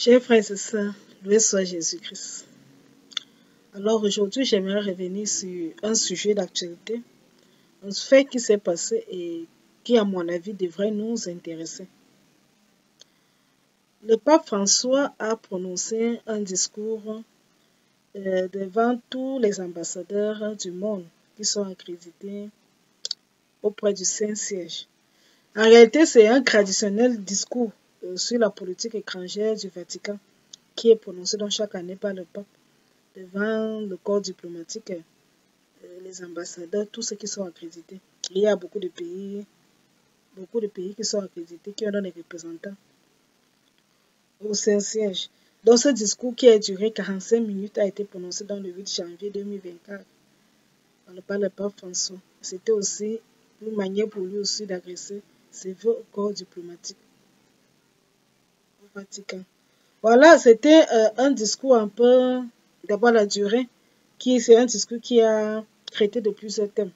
Chers frères et sœurs, loué soit Jésus-Christ. Alors aujourd'hui, j'aimerais revenir sur un sujet d'actualité, un fait qui s'est passé et qui, à mon avis, devrait nous intéresser. Le pape François a prononcé un discours devant tous les ambassadeurs du monde qui sont accrédités auprès du Saint-Siège. En réalité, c'est un traditionnel discours sur la politique étrangère du Vatican qui est prononcé donc chaque année par le pape devant le corps diplomatique, les ambassadeurs, tous ceux qui sont accrédités. Il y a beaucoup de pays qui sont accrédités, qui ont des représentants au Saint-Siège. Donc ce discours qui a duré 45 minutes a été prononcé dans le 8 janvier 2024 par le pape François. C'était aussi une manière pour lui aussi d'adresser ses vœux au corps diplomatique au Vatican. Voilà, c'était un discours un peu, d'abord la durée, c'est un discours qui a traité de plusieurs thèmes.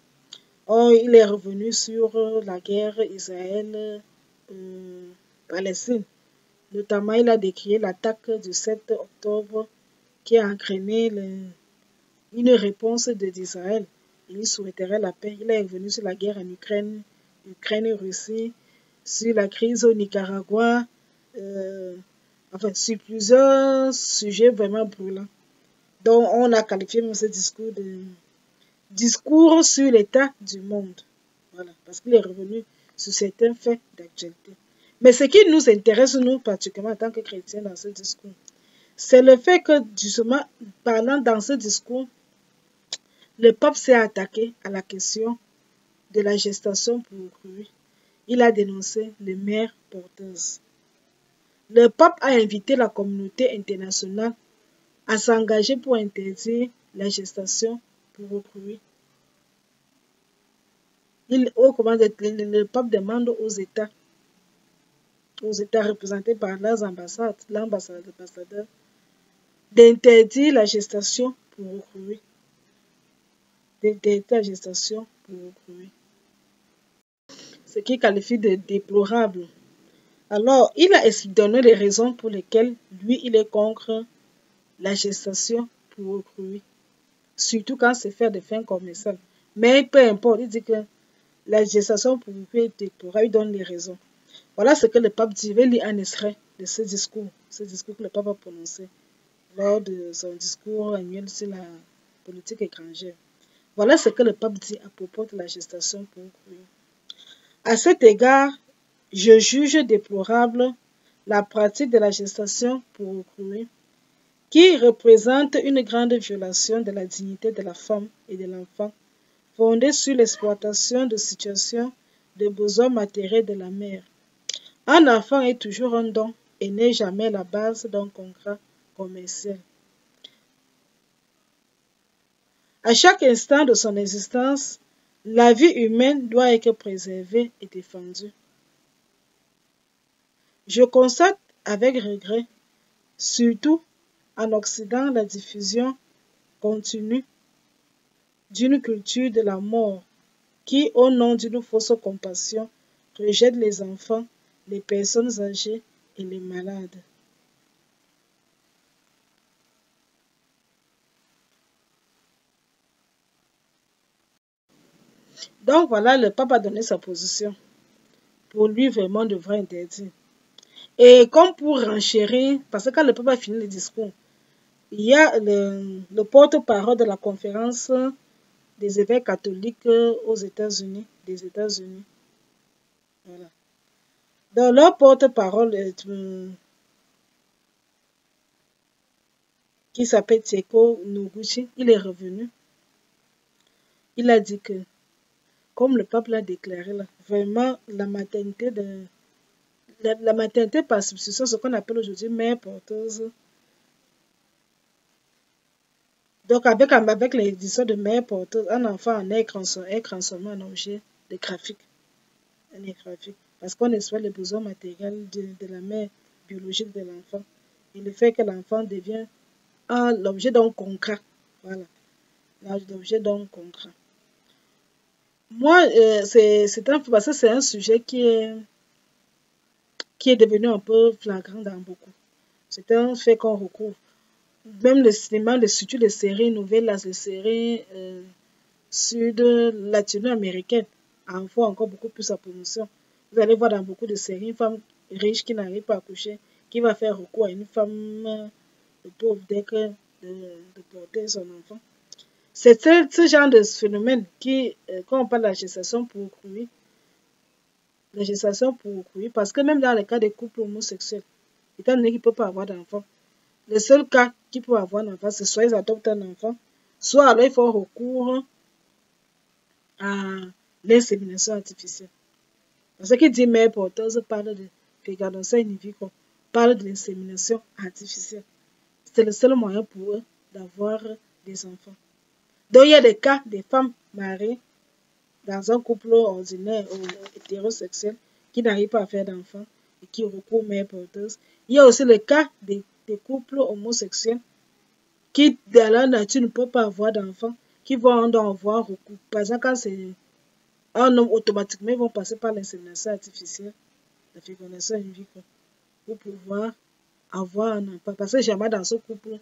Or, il est revenu sur la guerre Israël-Palestine. Notamment, il a décrié l'attaque du 7 octobre qui a entraîné une réponse d'Israël. Il souhaiterait la paix. Il est revenu sur la guerre en Ukraine et Russie, sur la crise au Nicaragua, sur plusieurs sujets vraiment brûlants. Donc, on a qualifié même ce discours de discours sur l'état du monde. Voilà, parce qu'il est revenu sur certains faits d'actualité. Mais ce qui nous intéresse, nous, particulièrement en tant que chrétiens dans ce discours, c'est le fait que, justement, parlant dans ce discours, le pape s'est attaqué à la question de la gestation pour autrui. Il a dénoncé les mères porteuses. Le pape a invité la communauté internationale à s'engager pour interdire la gestation pour autrui. Le pape demande aux États représentés par leurs ambassades, l'ambassadeur, d'interdire la gestation pour autrui. Ce qui qualifie de déplorable. Alors, il a donné les raisons pour lesquelles lui, il est contre la gestation pour autrui. Surtout quand c'est fait de fin commerciale. Mais peu importe, il dit que la gestation pour autrui est déplorable, il donne les raisons. Voilà ce que le pape dit. Je vais lire un extrait de ce discours que le pape a prononcé lors de son discours annuel sur la politique étrangère. Voilà ce que le pape dit à propos de la gestation pour autrui. À cet égard, je juge déplorable la pratique de la gestation pour autrui, qui représente une grande violation de la dignité de la femme et de l'enfant, fondée sur l'exploitation de situations de besoins matériels de la mère. Un enfant est toujours un don et n'est jamais la base d'un contrat commercial. À chaque instant de son existence, la vie humaine doit être préservée et défendue. Je constate avec regret, surtout en Occident, la diffusion continue d'une culture de la mort qui, au nom d'une fausse compassion, rejette les enfants, les personnes âgées et les malades. Donc voilà, le pape a donné sa position. Pour lui, vraiment, on devrait interdire. Et comme pour renchérir, parce que quand le pape a fini le discours, il y a le porte-parole de la conférence des évêques catholiques aux États-Unis, des États-Unis. Voilà. Dans leur porte-parole, qui s'appelle Tieko Noguchi, il est revenu. Il a dit que, comme le pape l'a déclaré là, vraiment la maternité par substitution, ce qu'on appelle aujourd'hui mère porteuse. Donc avec l'édition de mère porteuse, un enfant en est transformé en objet de graphique. Parce qu'on exploite les besoins matériels de la mère biologique de l'enfant. Et le fait que l'enfant devient l'objet d'un contrat. Voilà. L'objet d'un contrat. Moi, parce que c'est un sujet qui est devenu un peu flagrant dans beaucoup. C'est un fait qu'on recouvre. Même le cinéma, surtout les séries nouvelles, les séries latino-américaines envoient encore beaucoup plus sa promotion. Vous allez voir dans beaucoup de séries une femme riche qui n'arrive pas à accoucher, qui va faire recours à une femme pauvre dès que de porter son enfant. C'est ce genre de phénomène qui, quand on parle de la gestation pour autrui, parce que même dans le cas des couples homosexuels, étant donné qu'ils ne peuvent pas avoir d'enfant, le seul cas qu'ils peuvent avoir un enfant, c'est soit ils adoptent un enfant, soit alors ils font recours à l'insémination artificielle. Parce que qui dit mère porteuse parle de fécondation in vitro, parle de l'insémination artificielle. C'est le seul moyen pour eux d'avoir des enfants. Donc il y a des cas des femmes mariées dans un couple ordinaire ou hétérosexuel qui n'arrivent pas à faire d'enfants et qui recourent aux mères porteuses. Il y a aussi le cas des couples homosexuels qui, dans leur nature, ne peuvent pas avoir d'enfants, qui vont donc avoir recours. Par exemple, quand c'est un homme, automatiquement, ils vont passer par l'insémination artificielle, la fécondation in vitro, pour pouvoir avoir un enfant. Parce que jamais dans ce couple,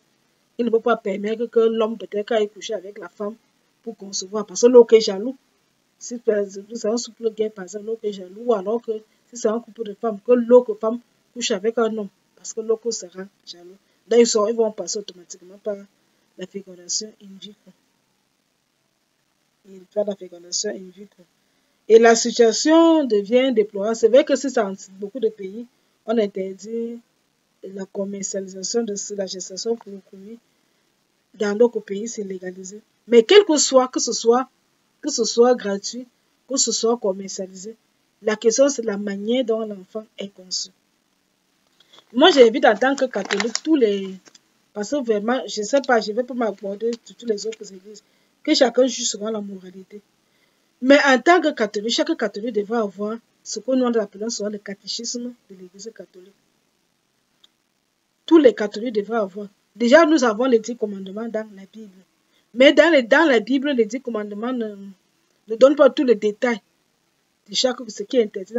il ne peut pas permettre que l'homme peut-être aille coucher avec la femme pour concevoir. Parce que l'autre est jaloux. Si c'est un couple gay, par exemple, l'autre est jaloux. Ou alors que si c'est un couple de femmes, que l'autre femme couche avec un homme. Parce que l'autre sera jaloux. Donc ils vont passer automatiquement par la fécondation in vitro. Par la fécondation in vitro. Et la situation devient déplorable. C'est vrai que si dans beaucoup de pays, on interdit la commercialisation de la gestation pour autrui. Dans d'autres pays, c'est légalisé. Mais quel que soit, que ce soit gratuit, que ce soit commercialisé, la question c'est la manière dont l'enfant est conçu. Moi, j'invite en tant que catholique parce que vraiment, je ne sais pas, je ne vais pas m'aborder sur toutes les autres églises, que chacun juge souvent la moralité. Mais en tant que catholique, chaque catholique devrait avoir ce que nous appelons souvent le catéchisme de l'église catholique. Tous les catholiques devraient avoir. Déjà, nous avons les 10 commandements dans la Bible. Mais dans la Bible, les 10 commandements ne donnent pas tous les détails de ce qui est interdit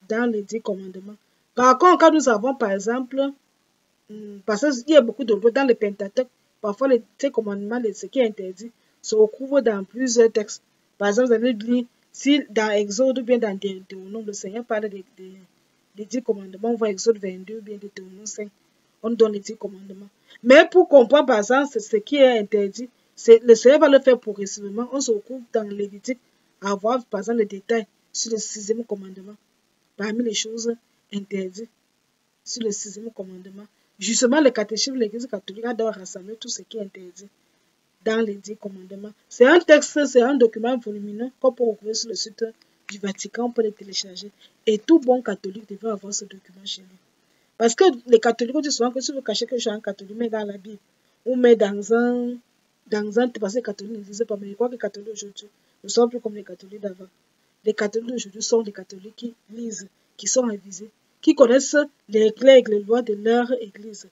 dans les 10 commandements. Par contre, quand nous avons, par exemple, parce qu'il y a beaucoup de lois dans le Pentateuque, parfois les 10 commandements, ce qui est interdit, se retrouve dans plusieurs textes. Par exemple, vous allez lire, si dans Exode ou bien dans Deutéronome, le Seigneur parle des 10 commandements, on voit Exode 22 ou bien Deutéronome 5, on donne les 10 commandements. Mais pour comprendre, par exemple, ce qui est interdit, le Seigneur va le faire progressivement. On se retrouve dans Lévitique à avoir, par exemple, les détails sur le 6e commandement, parmi les choses interdites sur le 6e commandement. Justement, le catéchisme de l'Église catholique doit rassembler tout ce qui est interdit dans les 10 commandements. C'est un texte, c'est un document volumineux qu'on peut retrouver sur le site du Vatican, on peut le télécharger. Et tout bon catholique devrait avoir ce document chez lui. Parce que les catholiques disent souvent que si vous cachez que je suis un catholique, mais dans la Bible, ou mais parce que les catholiques ne disent pas, mais je crois que les catholiques aujourd'hui ne sont plus comme les catholiques d'avant. Les catholiques d'aujourd'hui sont des catholiques qui lisent, qui sont avisés, qui connaissent les règles, les lois de leur église.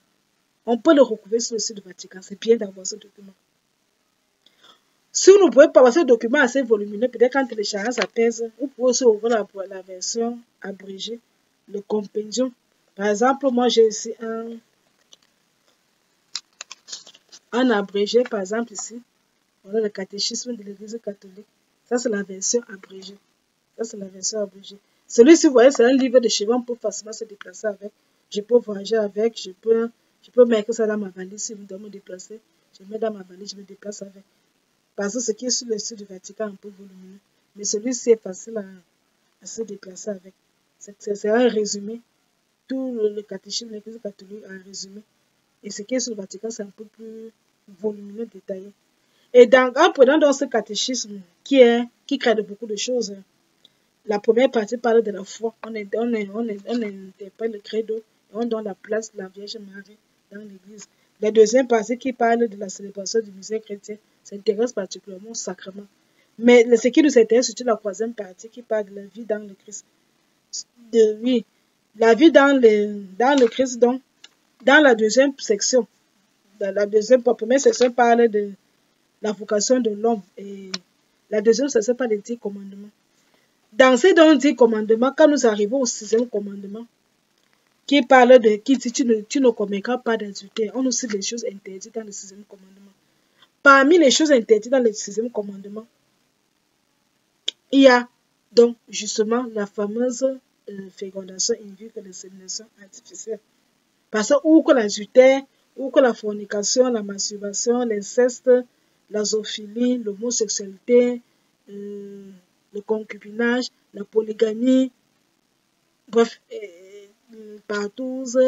On peut le retrouver sur le site du Vatican. C'est bien d'avoir ce document. Si vous ne pouvez pas avoir ce document assez volumineux, peut-être qu'en téléchargeant sa thèse, vous pouvez aussi ouvrir la version abrégée, le compendium. Par exemple, moi j'ai ici un abrégé, par exemple ici. Voilà le catéchisme de l'Église catholique. Ça, c'est la version abrégée. Celui-ci, vous voyez, c'est un livre de chevet, on peut facilement se déplacer avec. Je peux voyager avec, je peux mettre ça dans ma valise si je dois me déplacer. Je mets dans ma valise, je me déplace avec. Parce que ce qui est sur le site du Vatican est un peu volumineux. Mais celui-ci est facile à se déplacer avec. C'est un résumé. Tout le catéchisme de l'Église catholique a un résumé. Et ce qui est sur le Vatican, c'est un peu plus volumineux, détaillé. Et en prenant dans ce catéchisme qui crée de beaucoup de choses, la première partie parle de la foi. On interprète le credo et on donne la place de la Vierge Marie dans l'Église. La deuxième partie qui parle de la célébration du mystère chrétien s'intéresse particulièrement au sacrement. Mais ce qui nous intéresse, c'est la troisième partie qui parle de la vie dans le Christ. La vie dans le Christ, donc, dans la deuxième section. La première section parle de la vocation de l'homme et la deuxième section parle des 10 commandements. Dans ces 10 commandements, quand nous arrivons au 6e commandement, qui parle de qui dit tu ne commettras pas d'adultère. On aussi les choses interdites dans le 6e commandement. Parmi les choses interdites dans le 6e commandement, il y a donc justement la fameuse fécondation in vitro, l'insémination artificielle. Parce que ou que l'adultère, ou que la fornication, la masturbation, l'inceste, la zoophilie, l'homosexualité, le concubinage, la polygamie, bref, partouze.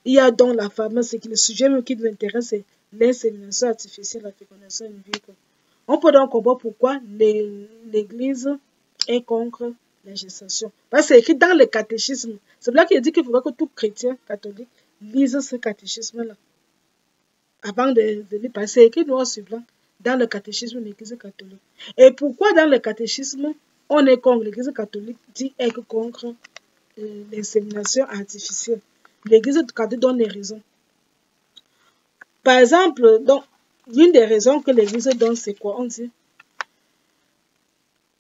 Il y a donc la fameuse, c'est que le sujet même qui nous intéresse, c'est l'insémination artificielle, la fécondation in vitro. On peut donc comprendre pourquoi l'Église est contre la gestation. Parce que c'est écrit dans le catéchisme. C'est là qu'il dit qu'il faudrait que tout chrétien catholique lise ce catéchisme-là. Avant de lire, parce que c'est écrit noir sur blanc dans le catéchisme de l'Église catholique. Et pourquoi dans le catéchisme, on est contre l'Église catholique, dit être contre l'insémination artificielle. L'Église catholique donne les raisons. Par exemple, donc, l'une des raisons que l'Église donne, c'est quoi? On dit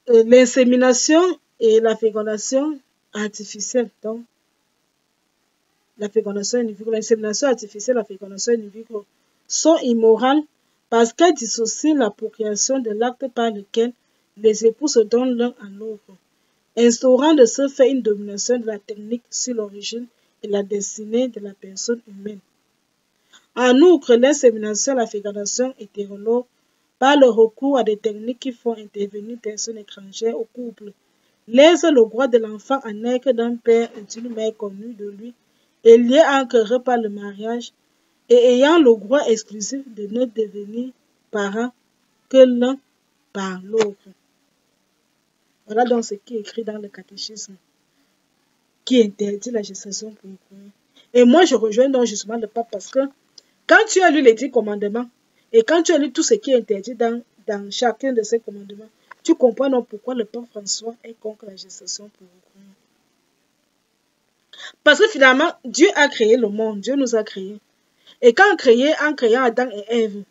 l'insémination et la fécondation artificielle. Donc, la fécondation in vitro, l'insémination artificielle, la fécondation in vitro sont immorales parce qu'elles dissocient la procréation de l'acte par lequel les époux se donnent l'un à l'autre, instaurant de ce fait une domination de la technique sur l'origine et la destinée de la personne humaine. En outre, l'insémination et la fécondation hétérologue par le recours à des techniques qui font intervenir une personne étrangère au couple laisse le droit de l'enfant à naître d'un père et d'une mère connue de lui et lié ancré par le mariage et ayant le droit exclusif de ne devenir parent que l'un par l'autre. Voilà donc ce qui est écrit dans le catéchisme qui interdit la gestation pour le premier. Et moi, je rejoins donc justement le pape parce que quand tu as lu les 10 commandements et quand tu as lu tout ce qui est interdit dans chacun de ces commandements, tu comprends donc pourquoi le pape François est contre la gestation pour le premier. Parce que finalement, Dieu a créé le monde, Dieu nous a créés. Et quand en créant Adam et Ève,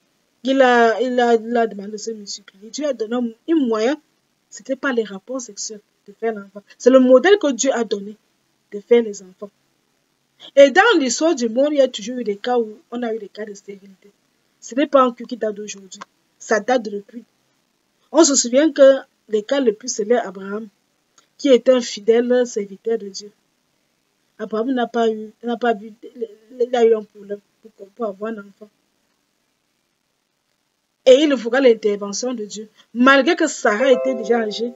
il a demandé de se multiplier. Dieu a donné un moyen, ce n'était pas les rapports sexuels de faire l'enfant. C'est le modèle que Dieu a donné de faire les enfants. Et dans l'histoire du monde, il y a toujours eu des cas où on a eu des cas de stérilité. Ce n'est pas un cul qui date d'aujourd'hui. Ça date depuis. On se souvient que le cas le plus célèbre, Abraham, qui était un fidèle serviteur de Dieu. Abraham n'a pas eu un problème pour avoir un enfant. Et il faudra l'intervention de Dieu. Malgré que Sarah était déjà âgée,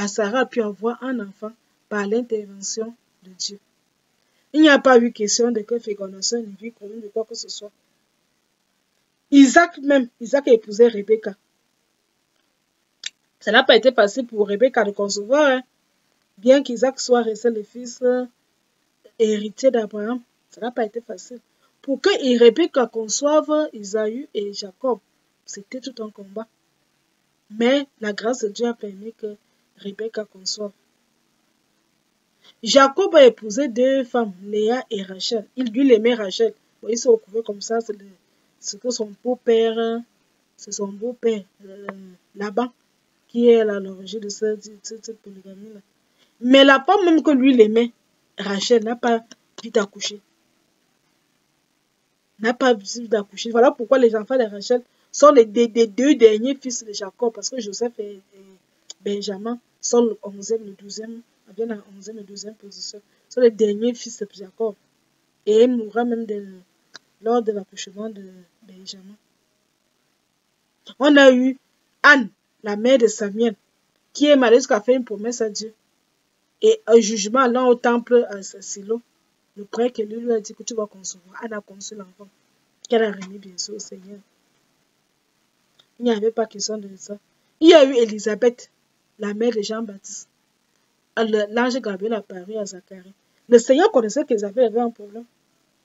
Sarah a pu avoir un enfant par l'intervention de Dieu. Il n'y a pas eu question de que fécondation in vitro ou de quoi que ce soit. Isaac a épousé Rebecca. Ça n'a pas été facile pour Rebecca de concevoir, hein. Bien qu'Isaac soit resté le fils héritier d'Abraham, ça n'a pas été facile. Pour que Rebecca conçoive Isaïe et Jacob, c'était tout un combat. Mais la grâce de Dieu a permis que Rebecca conçoive. Jacob a épousé 2 femmes, Léa et Rachel. Lui aimait Rachel. Bon, il s'est retrouvé comme ça, c'est que son beau-père, Laban, qui est à l'origine de cette polygamie-là. Mais la femme même que lui l'aimait, Rachel, n'a pas vite accouché. Voilà pourquoi les enfants de Rachel sont les 2 derniers fils de Jacob, parce que Joseph et Benjamin sont le 11e, le 12e, viennent en 11e et 12e position. Ce sont les derniers fils de Jacob. Et il mourra même lors de l'accouchement de Benjamin. On a eu Anne, la mère de Samuel, qui est malheureuse, qui a fait une promesse à Dieu. Et un jugement allant au temple à Silo, le prêtre lui a dit que tu vas concevoir. Anne a conçu l'enfant, qu'elle a remis bien sûr au Seigneur. Il n'y avait pas question de ça. Il y a eu Élisabeth, la mère de Jean-Baptiste. L'ange Gabriel a apparu à Zacharie. Le Seigneur connaissait qu'Élisabeth avait un problème,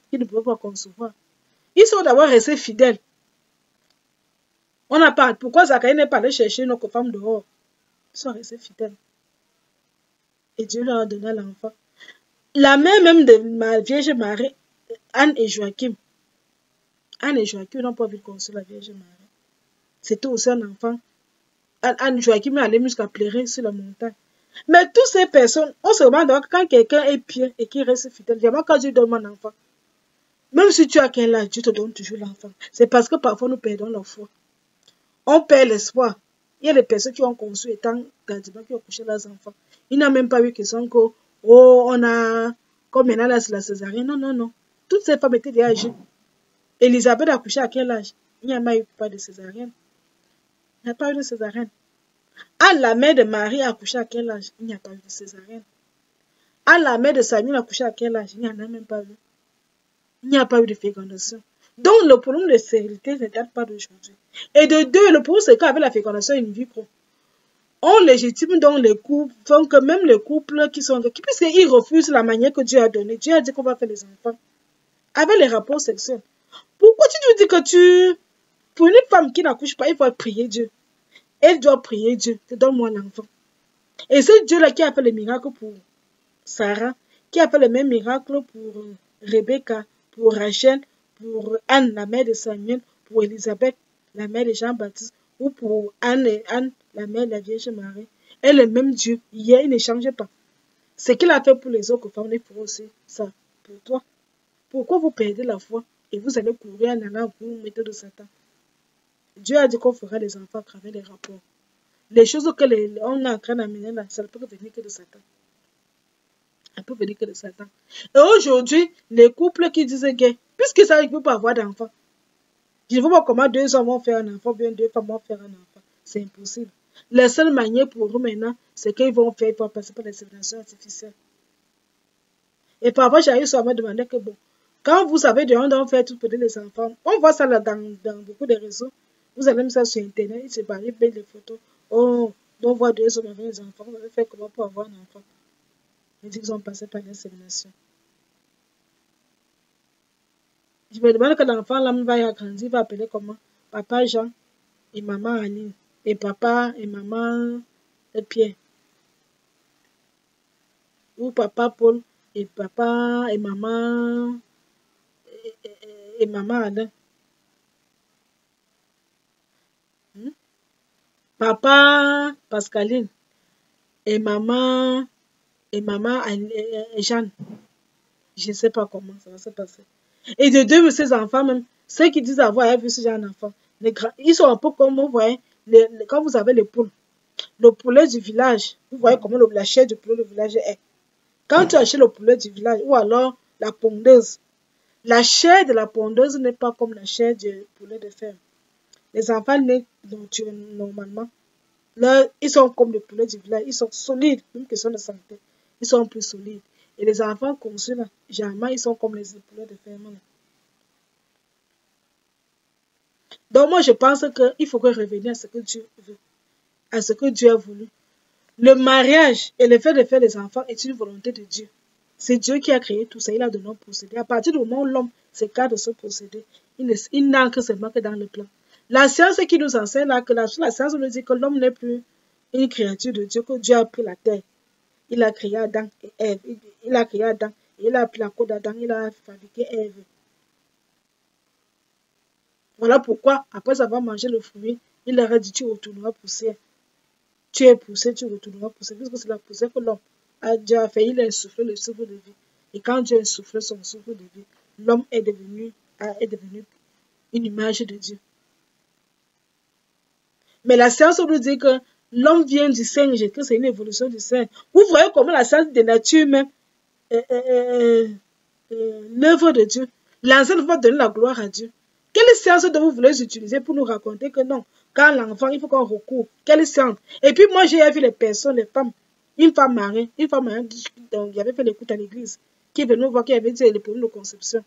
qu'il ne pouvait pas concevoir. Ils sont d'abord restés fidèles. On n'a pas. Pourquoi Zacharie n'est pas allé chercher une autre femme dehors? Ils sont restés fidèles. Et Dieu leur a donné l'enfant. La mère même de ma Vierge Marie, Anne et Joachim. Anne et Joachim n'ont pas vu concevoir la Vierge Marie. C'était aussi un enfant. Anne et Joachim est allé jusqu'à pleurer sur la montagne. Mais toutes ces personnes, on se demande quand quelqu'un est pieux et qu'il reste fidèle, vraiment quand Dieu donne un enfant, même si tu as quel âge, Dieu te donne toujours l'enfant. C'est parce que parfois nous perdons la foi. On perd l'espoir. Il y a des personnes qui ont conçu étant gardien, qui ont couché leurs enfants. Ils n'ont même pas eu question que, oh, on a, comme maintenant là, c'est la césarienne. Non, non, non. Toutes ces femmes étaient déjà âgées. Élisabeth a couché à quel âge? Il n'y a pas eu de césarienne. Il n'y a pas eu de césarienne. Anne, la mère de Marie, a accouché à quel âge? Il n'y a pas eu de césarienne. Anne, la mère de Samuel, a accouché à quel âge? Il n'y en a même pas eu. Il n'y a pas eu de fécondation. Donc, le problème de stérilité ne date pas d'aujourd'hui. Et de deux, le problème, c'est qu'avec la fécondation in vitro, on légitime donc les couples, font que même les couples qui sont... Puisqu'ils refusent la manière que Dieu a donnée. Dieu a dit qu'on va faire les enfants. Avec les rapports sexuels. Pourquoi tu te dis que tu... Pour une femme qui n'accouche pas, il faut prier Dieu. Elle doit prier Dieu. Donne-moi l'enfant. Et c'est Dieu-là qui a fait les miracles pour Sarah, qui a fait le même miracle pour Rebecca, pour Rachel, pour Anne, la mère de Samuel, pour Élisabeth, la mère de Jean-Baptiste, ou pour Anne, la mère de la Vierge Marie. Et le même Dieu, hier, il ne change pas. Ce qu'il a fait pour les autres femmes, il fera aussi ça pour toi. Pourquoi vous perdez la foi et vous allez courir en allant vous mettre de Satan? Dieu a dit qu'on fera des enfants à travers les rapports. Les choses que on est en train d'amener là, ça ne peut venir que de Satan. Ça peut venir que de Satan. Et aujourd'hui, les couples qui disent gay, puisqu'ils savent qu'ils ne peuvent pas avoir d'enfants, je ne vois pas comment deux hommes vont faire un enfant, bien deux femmes vont faire un enfant. C'est impossible. La seule manière pour eux maintenant, c'est qu'ils vont passer par l'insémination artificielle. Et parfois, j'arrive à me demander que bon, quand vous savez de on faire tout pour les enfants, on voit ça là dans beaucoup de réseaux. Vous allez mettre ça sur Internet, il se barre bien des photos. Oh, on voit deux hommes avec des enfants, vous allez faire comment pour avoir un enfant? Ils disent qu'ils ont passé par l'insémination. Je me demande que l'enfant là va grandir, il va appeler comment? Papa Jean et maman Annie. Et papa et maman Pierre. Ou papa Paul et papa et maman Alain. Papa Pascaline et maman Jeanne. Je ne sais pas comment ça va se passer. Et de deux de ces enfants même, ceux qui disent avoir vu ce genre d'enfants, ils sont un peu comme, vous voyez, quand vous avez les poules, le poulet du village, vous voyez comment la chair du poulet du village est. Quand tu achètes le poulet du village, ou alors la pondeuse, la chair de la pondeuse n'est pas comme la chair du poulet de ferme. Les enfants nés normalement, là, ils sont comme le poulet du village, ils sont solides, même question de santé, ils sont plus solides. Et les enfants conçus là, généralement, ils sont comme les poulets de ferme là. Donc moi, je pense qu'il faut revenir à ce que Dieu veut, à ce que Dieu a voulu. Le mariage et le fait de faire des enfants est une volonté de Dieu. C'est Dieu qui a créé tout ça, il a donné un procédé. À partir du moment où l'homme s'écarte de ce procédé, il n'ancre seulement que dans le plan. La science qui nous enseigne là, que la science nous dit que l'homme n'est plus une créature de Dieu, que Dieu a pris la terre. Il a créé Adam et Ève. Il a créé Adam. Il a pris la côte d'Adam. Il a fabriqué Ève. Voilà pourquoi, après avoir mangé le fruit, il leur a dit, tu retourneras pousser. Tu es poussé, tu retourneras pousser. Puisque c'est la poussière que l'homme a déjà fait. Il a insufflé le souffle de vie. Et quand Dieu a insufflé son souffle de vie, l'homme est devenu une image de Dieu. Mais la science nous dit que l'homme vient du singe, que c'est une évolution du singe. Vous voyez comment la science de nature même, l'œuvre de Dieu. L'ancêtre va donner la gloire à Dieu. Quelle science vous voulez utiliser pour nous raconter que non, quand l'enfant, il faut qu'on recourt? Quelle science? Et puis moi, j'ai vu les personnes, les femmes, une femme mariée, donc il avait fait l'écoute à l'église, qui est venue voir qu'il avait dit les problèmes de conception.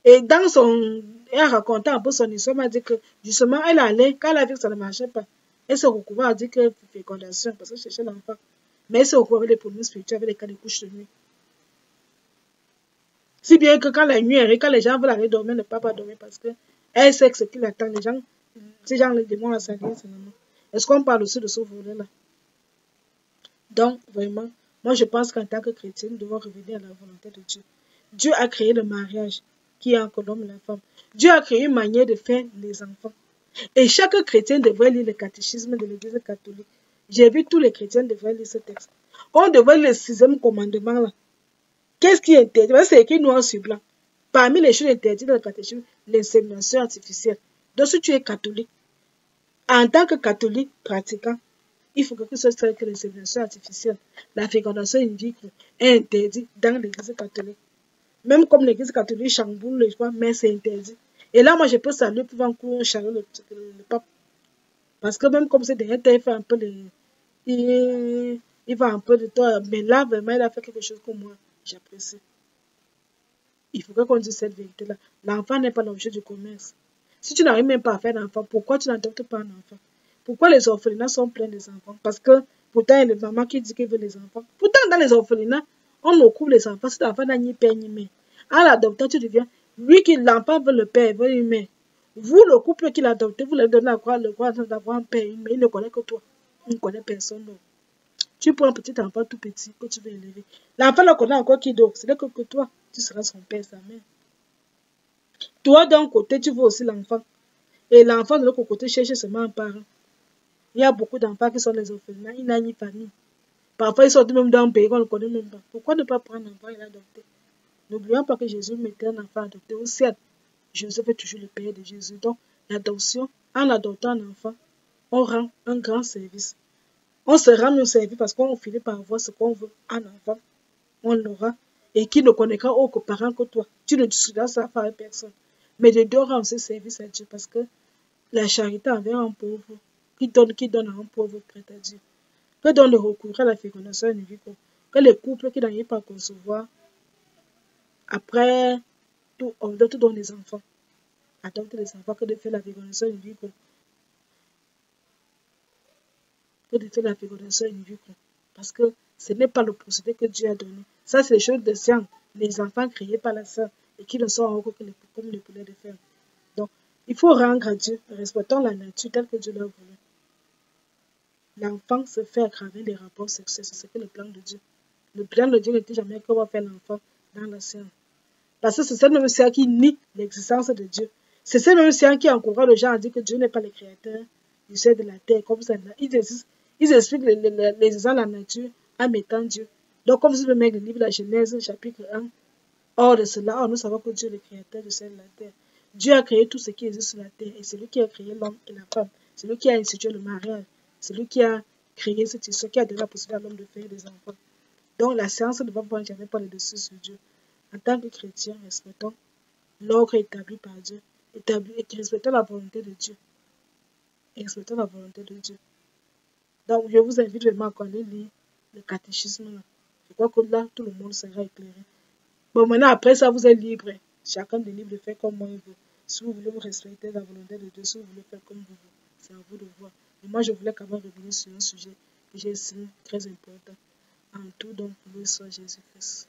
Et dans elle a raconté un peu son histoire, elle m'a dit que justement, elle allait, quand elle a vu que ça ne marchait pas, elle se recouvrait à dire que fécondation, parce que je cherchais l'enfant. Mais elle se recouvrait avec les problèmes spirituels, avec les cas de couches de nuit. Si bien que quand la nuit arrive, quand les gens veulent aller dormir, ne peuvent pas dormir parce que elle sait que ce qui l'attend. Les gens, ces gens, les démons, la salière, c'est normal. Est-ce qu'on parle aussi de ce volet-là? Donc, vraiment, moi je pense qu'en tant que chrétien, nous devons revenir à la volonté de Dieu. Dieu a créé le mariage, qui est entre l'homme et la femme. Dieu a créé une manière de faire les enfants. Et chaque chrétien devrait lire le catéchisme de l'Église catholique. J'ai vu tous les chrétiens devraient lire ce texte. On devrait lire le 6e commandement là. Qu'est-ce qui est interdit? C'est écrit noir sur blanc. Parmi les choses interdites dans le catéchisme, l'insémination artificielle. Donc si tu es catholique, en tant que catholique pratiquant, il faut que ce soit que l'insémination artificielle, la fécondation in vitro est interdite dans l'église catholique. Même comme l'église catholique chamboule les choix, mais c'est interdit. Et là, moi, je peux saluer pour encore Charles le pape. Parce que même comme c'est derrière, il fait un peu les... Il va un peu de toi. Mais là, vraiment, il a fait quelque chose que moi, j'apprécie. Il faut qu'on dise cette vérité-là. L'enfant n'est pas l'objet du commerce. Si tu n'arrives même pas à faire d'enfant, pourquoi tu n'adoptes pas un enfant? Pourquoi les orphelinats sont pleins des enfants? Parce que pourtant, il y a les mamans qui disent qu'elles veulent les enfants. Pourtant, dans les orphelinats, on occupe les enfants. Si l'enfant n'a ni père ni mère, à l'adopter, tu deviens. Lui qui l'enfant veut le père, veut une mère. Vous, le couple qui l'a adopté, vous lui donnez le droit d'avoir un père et une mère. Il ne connaît que toi. Il ne connaît personne d'autre. Tu prends un petit enfant tout petit que tu veux élever. L'enfant ne connaît encore qui d'autre. C'est que toi, tu seras son père, sa mère. Toi, d'un côté, tu veux aussi l'enfant. Et l'enfant de l'autre côté cherche seulement un parent. Il y a beaucoup d'enfants qui sont les orphelins, ils n'ont ni famille. Parfois, ils sortent même d'un pays qu'on ne connaît même pas. Pourquoi ne pas prendre un enfant et l'adopter? N'oublions pas que Jésus mettait un enfant adopté au ciel. Joseph est toujours le père de Jésus. Donc, l'adoption, en adoptant un enfant, on rend un grand service. On se rend un service parce qu'on finit par avoir ce qu'on veut. Un enfant, on l'aura. Et qui ne connaîtra aucun parent que toi. Tu ne discuteras ça avec personne. Mais de deux rendre ce service à Dieu parce que la charité envers un pauvre, qui donne à un pauvre prête à Dieu. Que donne de recourir à la fécondation in vitro. Que les couples qui n'arrivent pas à concevoir, après, on doit tout donner des enfants. Adopter les enfants que de faire la fécondation in vitro. Que de faire la fécondation in vitro. Parce que ce n'est pas le procédé que Dieu a donné. Ça, c'est les choses de science. Les enfants créés par la sœur et qui ne sont encore que comme les poulets de fer. Donc, il faut rendre à Dieu, respectant la nature telle que Dieu l'a voulu. L'enfant se fait à travers les rapports sexuels. C'est ce que le plan de Dieu. Le plan de Dieu n'était jamais qu'on va faire l'enfant dans la science. Parce que c'est cette même science qui nie l'existence de Dieu. C'est cette même science qui encourage les gens à dire que Dieu n'est pas le créateur du ciel de la terre. Comme ça, ils expliquent les exemples de la nature en mettant Dieu. Donc, comme si le mec le livre de la Genèse, chapitre 1, hors de cela, nous savons que Dieu est le créateur du ciel de la terre. Dieu a créé tout ce qui existe sur la terre. Et c'est lui qui a créé l'homme et la femme. C'est lui qui a institué le mariage. C'est lui qui a créé cette histoire, qui a donné la possibilité à l'homme de faire des enfants. Donc la science ne va pas jamais parler dessus sur Dieu. En tant que chrétien, respectons l'ordre établi par Dieu, et respectons la volonté de Dieu. Et respectons la volonté de Dieu. Donc je vous invite vraiment à aller lire le catéchisme. Là. Je crois que là, tout le monde sera éclairé. Bon, maintenant, après ça, vous êtes libre. Chacun est libre de faire comme moi il veut. Si vous voulez vous respecter la volonté de Dieu, si vous voulez faire comme vous voulez, c'est à vous de voir. Et moi, je voulais quand même revenir sur un sujet que j'ai estimé très important. En tout, donc, pour le Seigneur Jésus-Christ.